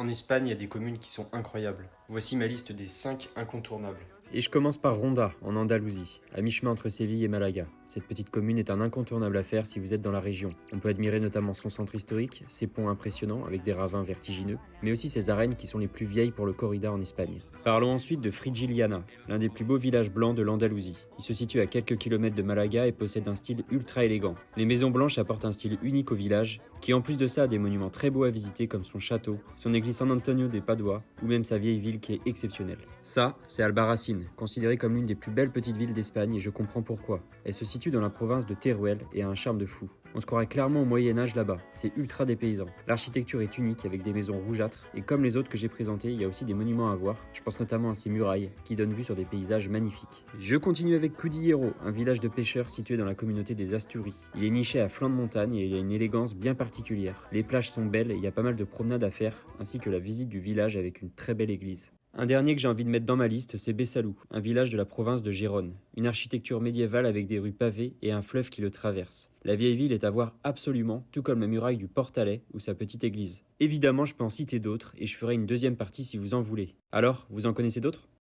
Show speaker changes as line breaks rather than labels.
En Espagne, il y a des communes qui sont incroyables. Voici ma liste des 5 incontournables. Et je commence par Ronda, en Andalousie, à mi-chemin entre Séville et Malaga. Cette petite commune est un incontournable à faire si vous êtes dans la région. On peut admirer notamment son centre historique, ses ponts impressionnants avec des ravins vertigineux, mais aussi ses arènes qui sont les plus vieilles pour le corrida en Espagne. Parlons ensuite de Frigiliana, l'un des plus beaux villages blancs de l'Andalousie. Il se situe à quelques kilomètres de Malaga et possède un style ultra élégant. Les maisons blanches apportent un style unique au village, qui en plus de ça a des monuments très beaux à visiter comme son château, son église San Antonio de Padua, ou même sa vieille ville qui est exceptionnelle. Ça, c'est Albarracín, considérée comme l'une des plus belles petites villes d'Espagne et je comprends pourquoi. Elle se situe dans la province de Teruel et a un charme de fou. On se croirait clairement au Moyen-Âge là-bas, c'est ultra dépaysant. L'architecture est unique avec des maisons rougeâtres et comme les autres que j'ai présentées, il y a aussi des monuments à voir. Je pense notamment à ces murailles qui donnent vue sur des paysages magnifiques. Je continue avec Cudillero, un village de pêcheurs situé dans la communauté des Asturies. Il est niché à flanc de montagne et il a une élégance bien particulière. Les plages sont belles et il y a pas mal de promenades à faire, ainsi que la visite du village avec une très belle église. Un dernier que j'ai envie de mettre dans ma liste, c'est Besalú, un village de la province de Gérone. Une architecture médiévale avec des rues pavées et un fleuve qui le traverse. La vieille ville est à voir absolument, tout comme la muraille du Portalet ou sa petite église. Évidemment, je peux en citer d'autres et je ferai une deuxième partie si vous en voulez. Alors, vous en connaissez d'autres ?